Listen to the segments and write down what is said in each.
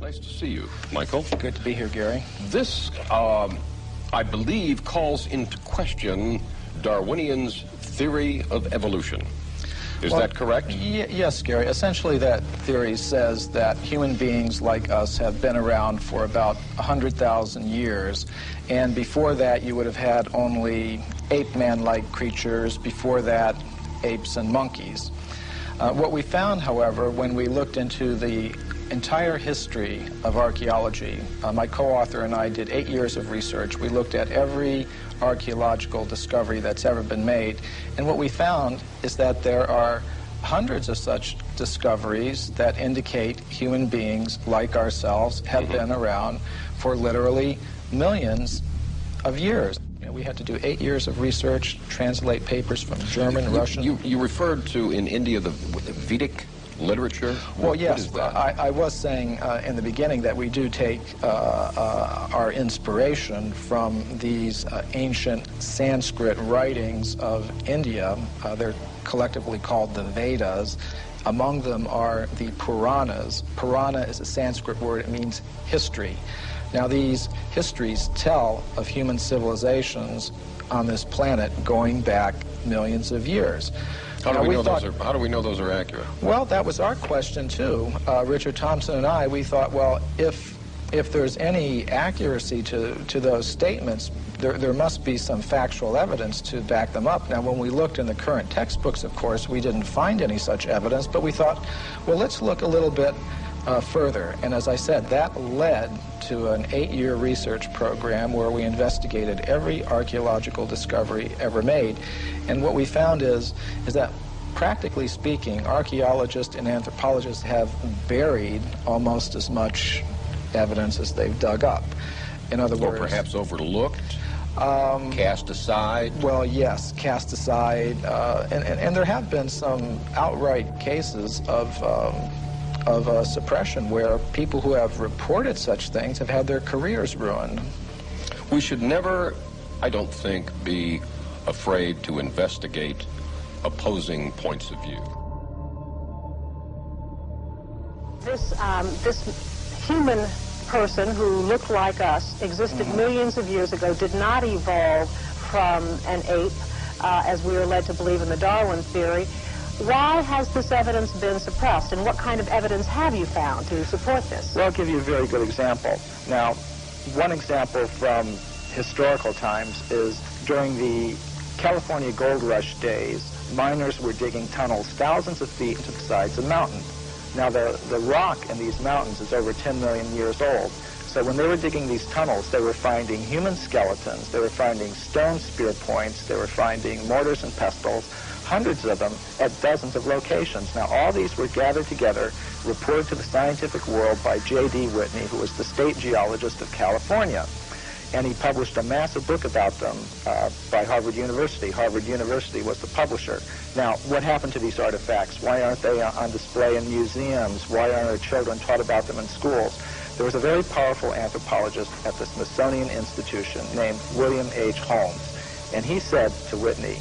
Nice to see you, Michael. Good to be here, Gary. This, I believe, calls into question Darwinian's theory of evolution. Is that correct? Yes, Gary. Essentially, that theory says that human beings like us have been around for about 100,000 years. And before that, you would have had only ape-man-like creatures. Before that, apes and monkeys. What we found, however, when we looked into the entire history of archaeology, my co-author and I did 8 years of research. We looked at every archaeological discovery that's ever been made, and what we found is that there are hundreds of such discoveries that indicate human beings like ourselves have been around for literally millions of years. We had to do 8 years of research, translate papers from German, Russian. You referred to in India the Vedic literature? Well, yes. I was saying in the beginning that we do take our inspiration from these ancient Sanskrit writings of India. They're collectively called the Vedas. Among them are the Puranas. Purana is a Sanskrit word. It means history. Now, these histories tell of human civilizations on this planet going back millions of years. How do we know those are accurate? Well, that was our question, too. Richard Thompson and I, we thought, well, if there's any accuracy to those statements, there must be some factual evidence to back them up. Now, when we looked in the current textbooks, of course, we didn't find any such evidence, but we thought, well, let's look a little bit further. And as I said, that led to an 8-year research program where we investigated every archaeological discovery ever made. And what we found is that, practically speaking, archaeologists and anthropologists have buried almost as much evidence as they've dug up. In other words... Or perhaps overlooked? Cast aside? Well, yes, cast aside. And there have been some outright cases of suppression where people who have reported such things have had their careers ruined. We should never, I don't think, be afraid to investigate opposing points of view. This human person who looked like us, existed millions of years ago, did not evolve from an ape, as we are led to believe in the Darwin theory. Why has this evidence been suppressed, and what kind of evidence have you found to support this? Well, I'll give you a very good example. Now, one example from historical times is during the California gold rush days, miners were digging tunnels thousands of feet into the sides of mountains. Now, the rock in these mountains is over 10 million years old. So when they were digging these tunnels, they were finding human skeletons, they were finding stone spear points, they were finding mortars and pestles, hundreds of them at dozens of locations. Now, all these were gathered together, reported to the scientific world by J.D. Whitney, who was the state geologist of California. And he published a massive book about them by Harvard University. Harvard University was the publisher. Now, what happened to these artifacts? Why aren't they on display in museums? Why aren't our children taught about them in schools? There was a very powerful anthropologist at the Smithsonian Institution named William H. Holmes. And he said to Whitney,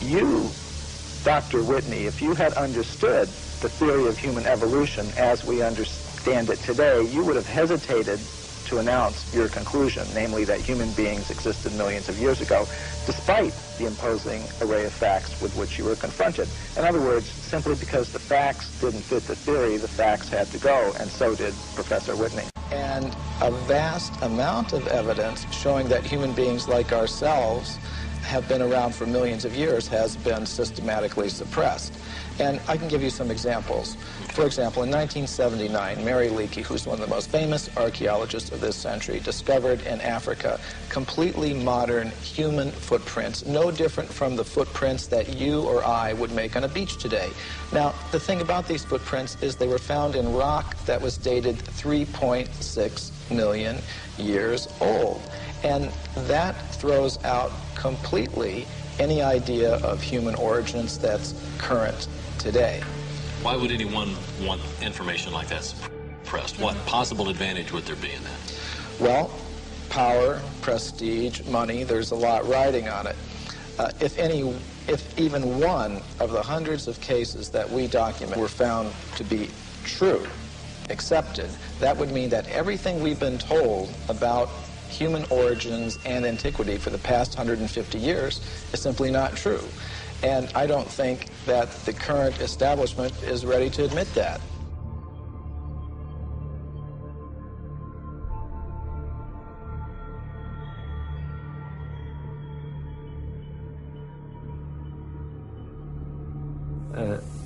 you, Dr. Whitney, if you had understood the theory of human evolution as we understand it today, you would have hesitated to announce your conclusion, namely that human beings existed millions of years ago, despite the imposing array of facts with which you were confronted. In other words, simply because the facts didn't fit the theory, the facts had to go, and so did Professor Whitney. And a vast amount of evidence showing that human beings like ourselves have been around for millions of years has been systematically suppressed. And I can give you some examples. For example, in 1979, Mary Leakey, who's one of the most famous archaeologists of this century, discovered in Africa completely modern human footprints, no different from the footprints that you or I would make on a beach today. Now, the thing about these footprints is they were found in rock that was dated 3.6 million years old. And that throws out completely any idea of human origins that's current today. Why would anyone want information like that suppressed? What possible advantage would there be in that? Well, power, prestige, money, there's a lot riding on it. If even one of the hundreds of cases that we document were found to be true, accepted, that would mean that everything we've been told about human origins and antiquity for the past 150 years is simply not true. And I don't think that the current establishment is ready to admit that.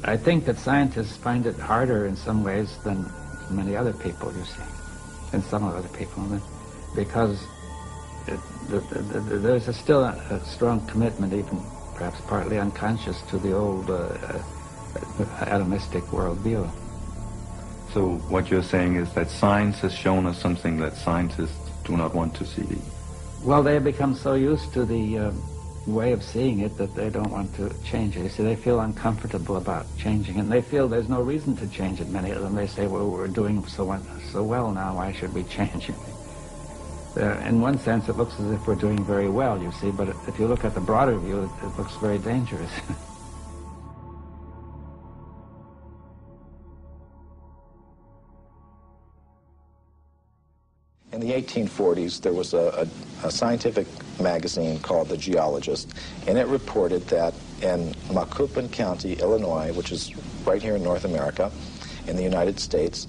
I think that scientists find it harder in some ways than many other people, you see, and some other people, because there's still a strong commitment, even perhaps partly unconscious, to the old atomistic worldview. So what you're saying is that science has shown us something that scientists do not want to see? Well, they have become so used to the way of seeing it that they don't want to change it. You see, they feel uncomfortable about changing it, and they feel there's no reason to change it. Many of them, they say, well, we're doing so well now, why should we change it? In one sense, it looks as if we're doing very well, you see, but if you look at the broader view, it looks very dangerous. In the 1840s, there was a scientific magazine called The Geologist, and it reported that in Macoupin County, Illinois, which is right here in North America, in the United States,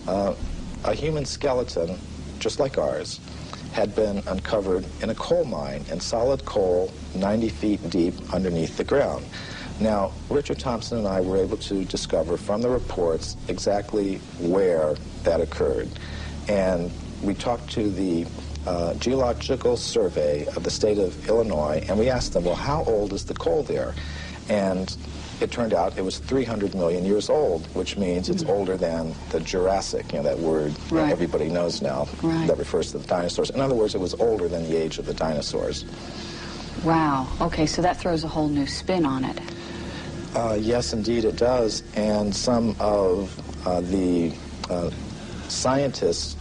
a human skeleton, just like ours, had been uncovered in a coal mine, in solid coal, 90 feet deep underneath the ground. Now, Richard Thompson and I were able to discover from the reports exactly where that occurred. And we talked to the Geological Survey of the state of Illinois, and we asked them, well, how old is the coal there? And it turned out it was 300 million years old, which means it's older than the Jurassic, you know, that word that everybody knows now, that refers to the dinosaurs. In other words, it was older than the age of the dinosaurs. Wow. Okay, so that throws a whole new spin on it. Yes, indeed it does. And some of the scientists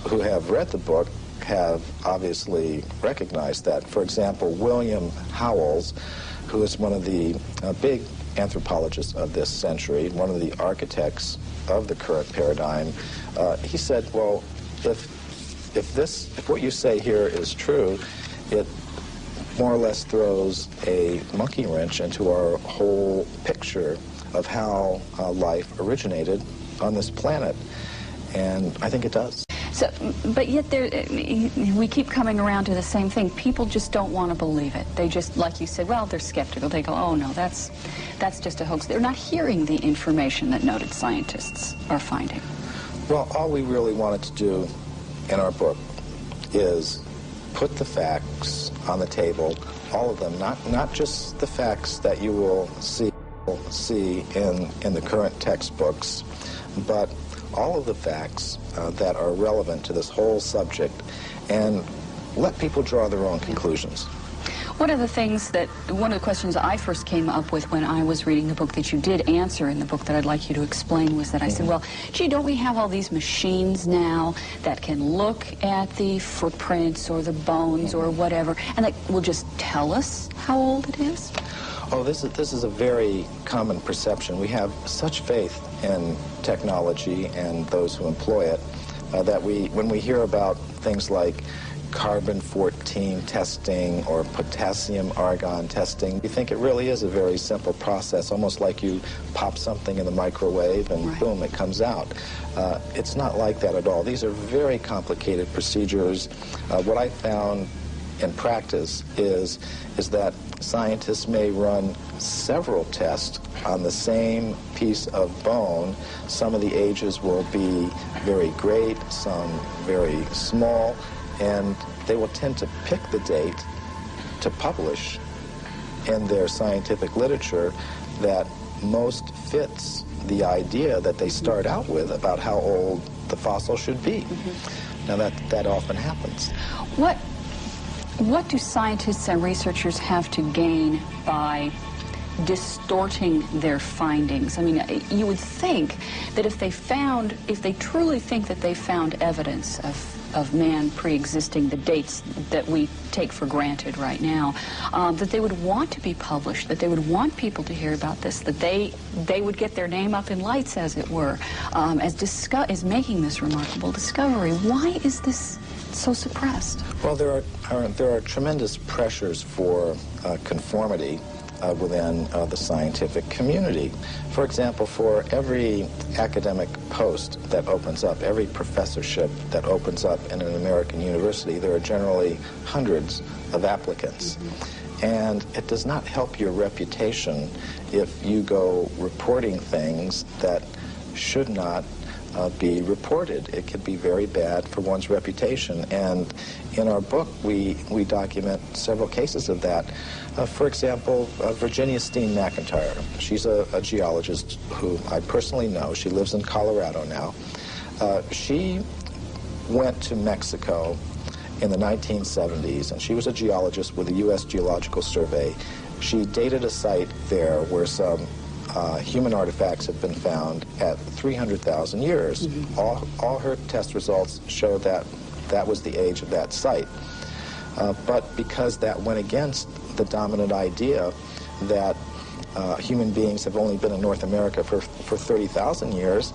who have read the book have obviously recognized that. For example, William Howells, who is one of the big anthropologists of this century, one of the architects of the current paradigm, he said, well, if what you say here is true, it more or less throws a monkey wrench into our whole picture of how life originated on this planet. And I think it does. So, but yet we keep coming around to the same thing. People just don't want to believe it. They just, like you said, well, they're skeptical. They go, oh, no, that's just a hoax. They're not hearing the information that noted scientists are finding. Well, all we really wanted to do in our book is put the facts on the table, all of them, not just the facts that you will see in the current textbooks, but all of the facts that are relevant to this whole subject, and let people draw their own conclusions. One of the questions I first came up with when I was reading the book that you did answer in the book that I'd like you to explain was that I said, well, gee, don't we have all these machines now that can look at the footprints or the bones or whatever, and that will just tell us how old it is? Oh, this is a very common perception. We have such faith in technology and those who employ it that when we hear about things like carbon-14 testing or potassium-argon testing, we think it really is a very simple process, almost like you pop something in the microwave and boom, it comes out. It's not like that at all. These are very complicated procedures. What I found in practice is that scientists may run several tests on the same piece of bone. Some of the ages will be very great, some very small, and they will tend to pick the date to publish in their scientific literature that most fits the idea that they start out with about how old the fossil should be. Now that often happens. What do scientists and researchers have to gain by distorting their findings? I mean, you would think that if they truly think that they found evidence of of man pre-existing the dates that we take for granted right now, that they would want to be published, that they would want people to hear about this, that they would get their name up in lights, as it were, as making this remarkable discovery. Why is this so suppressed? Well, there are tremendous pressures for conformity within the scientific community. For example, for every academic post that opens up, every professorship that opens up in an American university, there are generally hundreds of applicants. And it does not help your reputation if you go reporting things that should not be reported. It could be very bad for one's reputation. And in our book, we document several cases of that. For example, Virginia Steen McIntyre. She's a geologist who I personally know. She lives in Colorado now. She went to Mexico in the 1970s, and she was a geologist with the U.S. Geological Survey. She dated a site there where some human artifacts have been found at 300,000 years. All her test results show that that was the age of that site. But because that went against the dominant idea that human beings have only been in North America for 30,000 years,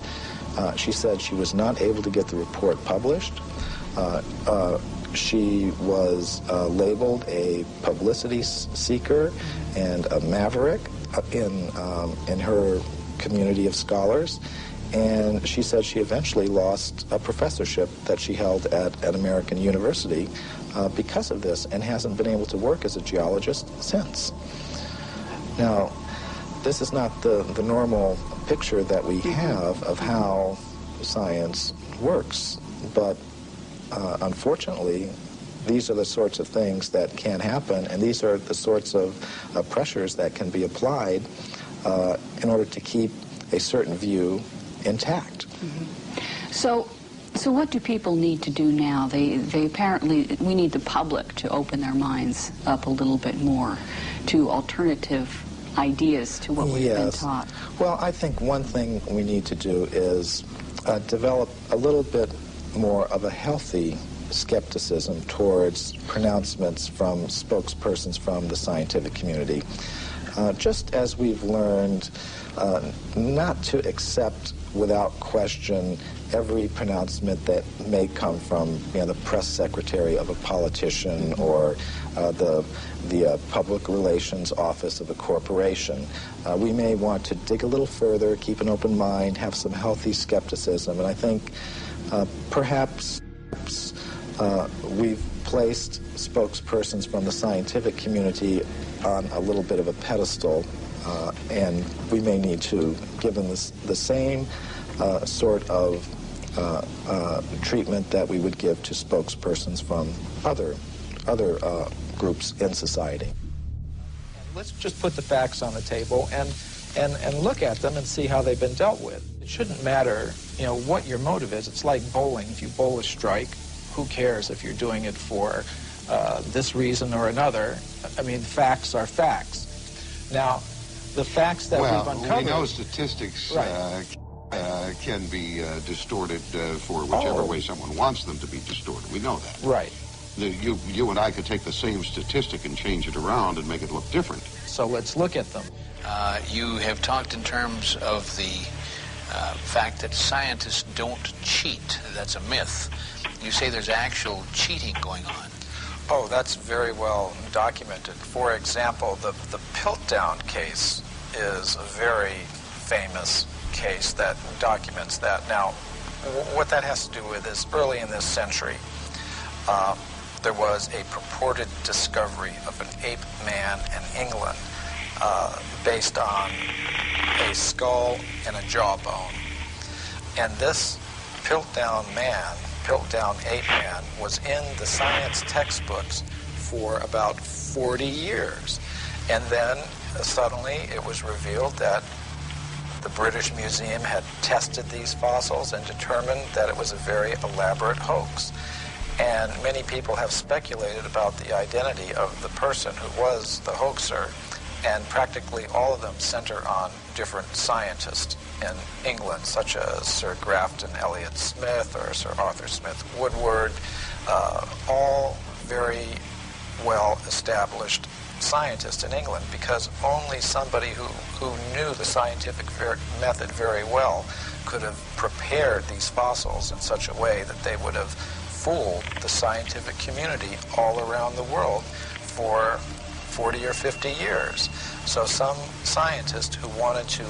she said she was not able to get the report published. She was labeled a publicity seeker and a maverick in her community of scholars, and she said she eventually lost a professorship that she held at an American university because of this, and hasn't been able to work as a geologist since. Now, this is not the normal picture that we have of how science works, but unfortunately, these are the sorts of things that can happen, and these are the sorts of pressures that can be applied in order to keep a certain view intact. So what do people need to do now? They apparently, we need the public to open their minds up a little bit more to alternative ideas to what we've been taught. Well, I think one thing we need to do is develop a little bit more of a healthy skepticism towards pronouncements from spokespersons from the scientific community. Just as we've learned not to accept without question every pronouncement that may come from the press secretary of a politician or the public relations office of a corporation. We may want to dig a little further, keep an open mind, have some healthy skepticism, and I think perhaps we've placed spokespersons from the scientific community on a little bit of a pedestal, and we may need to give them the same sort of treatment that we would give to spokespersons from other groups in society. Let's just put the facts on the table and look at them and see how they've been dealt with. It shouldn't matter, what your motive is. It's like bowling. If you bowl a strike, who cares if you're doing it for this reason or another? I mean, facts are facts. Now, the facts that we've uncovered... we know statistics can be distorted for whichever way someone wants them to be distorted. We know that. Right. You and I could take the same statistic and change it around and make it look different. So let's look at them. You have talked in terms of the fact that scientists don't cheat. That's a myth. You say there's actual cheating going on. Oh, that's very well documented. For example, the Piltdown case is a very famous case that documents that. Now, what that has to do with is early in this century, there was a purported discovery of an ape man in England based on a skull and a jawbone. And this Piltdown ape man, was in the science textbooks for about 40 years. And then suddenly it was revealed that the British Museum had tested these fossils and determined that it was a very elaborate hoax. And many people have speculated about the identity of the person who was the hoaxer, and practically all of them center on different scientists. in England, such as Sir Grafton Elliott Smith or Sir Arthur Smith Woodward, all very well-established scientists in England, because only somebody who knew the scientific method very well could have prepared these fossils in such a way that they would have fooled the scientific community all around the world for 40 or 50 years. So some scientist who wanted to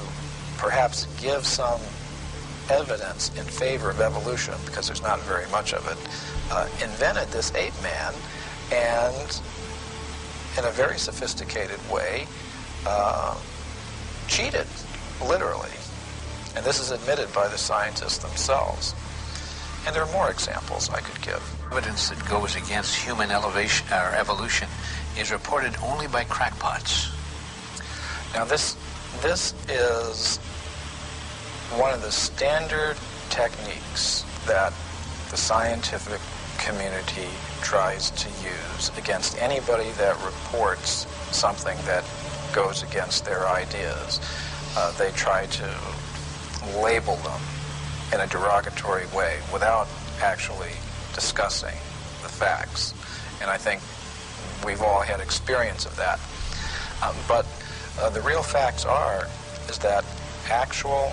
perhaps give some evidence in favor of evolution, because there's not very much of it, invented this ape man, and in a very sophisticated way cheated, literally. And this is admitted by the scientists themselves. And there are more examples I could give. Evidence that goes against human evolution is reported only by crackpots. Now this is one of the standard techniques that the scientific community tries to use against anybody that reports something that goes against their ideas. They try to label them in a derogatory way without actually discussing the facts. And I think we've all had experience of that. But the real facts is that actual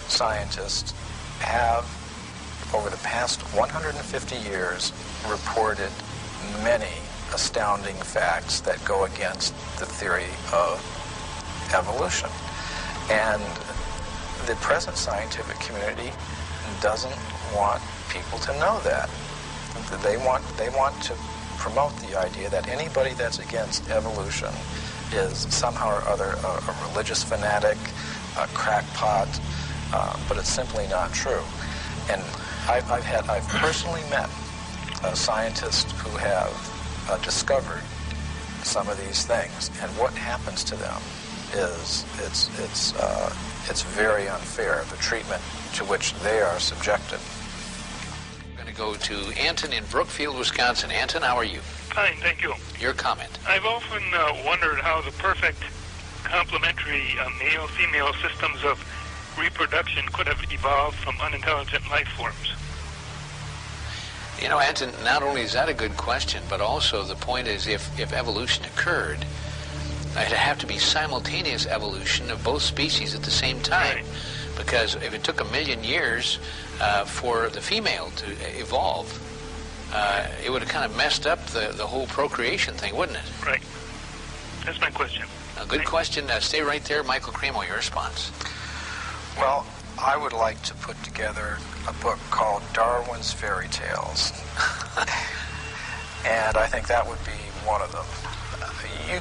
scientists have, over the past 150 years, reported many astounding facts that go against the theory of evolution. And the present scientific community doesn't want people to know that. They want to promote the idea that anybody that's against evolution is somehow or other a religious fanatic, a crackpot, but it's simply not true. And I've personally met scientists who have discovered some of these things, and what happens to them is it's very unfair, the treatment to which they are subjected. We're going to go to Anton in Brookfield, Wisconsin. Anton, how are you? Fine, thank you. Your comment. I've often wondered how the perfect complementary male-female systems of reproduction could have evolved from unintelligent life forms. You know, Anton, not only is that a good question, but also the point is if evolution occurred, it'd have to be simultaneous evolution of both species at the same time. Right. Because if it took 1 million years for the female to evolve, it would have kind of messed up the whole procreation thing, wouldn't it? Right. That's my question. A good question. Stay right there. Michael Cremo, your response. Well, I would like to put together a book called Darwin's Fairy Tales. And I think that would be one of them.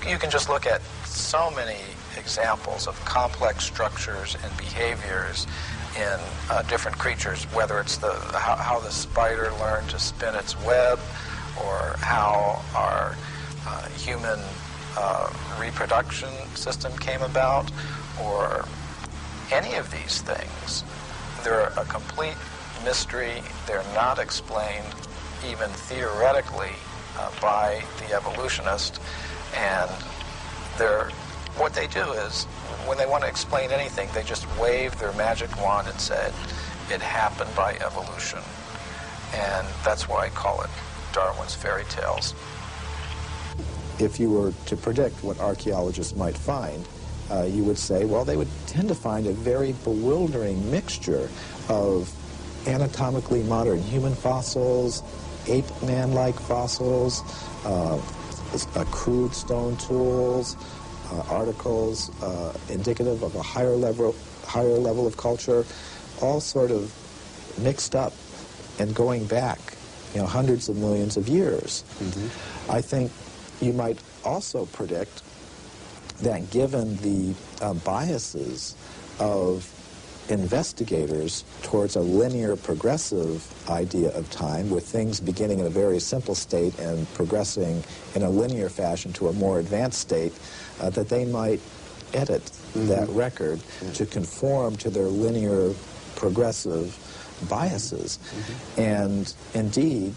You can just look at so many examples of complex structures and behaviors in different creatures, whether it's how the spider learned to spin its web, or how our human reproduction system came about, or any of these things. They're a complete mystery. They're not explained even theoretically by the evolutionist. And what they do is, when they want to explain anything, they just wave their magic wand and said, it happened by evolution. And that's why I call it Darwin's Fairy Tales. If you were to predict what archaeologists might find, you would say, well, they would tend to find a very bewildering mixture of anatomically modern human fossils, ape-man-like fossils, crude stone tools, articles indicative of a higher level of culture, all sort of mixed up and going back, hundreds of millions of years. Mm-hmm. I think you might also predict that given the biases of investigators towards a linear progressive idea of time, with things beginning in a very simple state and progressing in a linear fashion to a more advanced state, that they might edit that record to conform to their linear progressive biases. And indeed,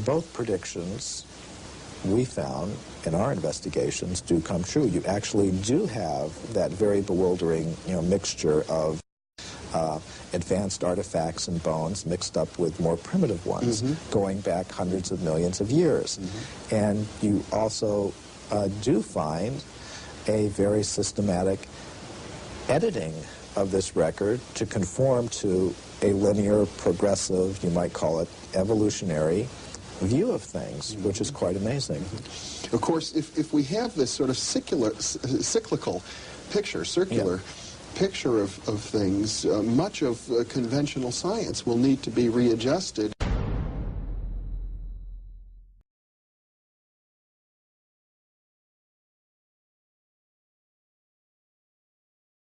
both predictions we found in our investigations do come true. You actually do have that very bewildering, mixture of advanced artifacts and bones mixed up with more primitive ones going back hundreds of millions of years. And you also do find a very systematic editing of this record to conform to a linear, progressive, you might call it evolutionary view of things, which is quite amazing. Of course, if we have this sort of cyclical picture, circular picture of things, much of conventional science will need to be readjusted.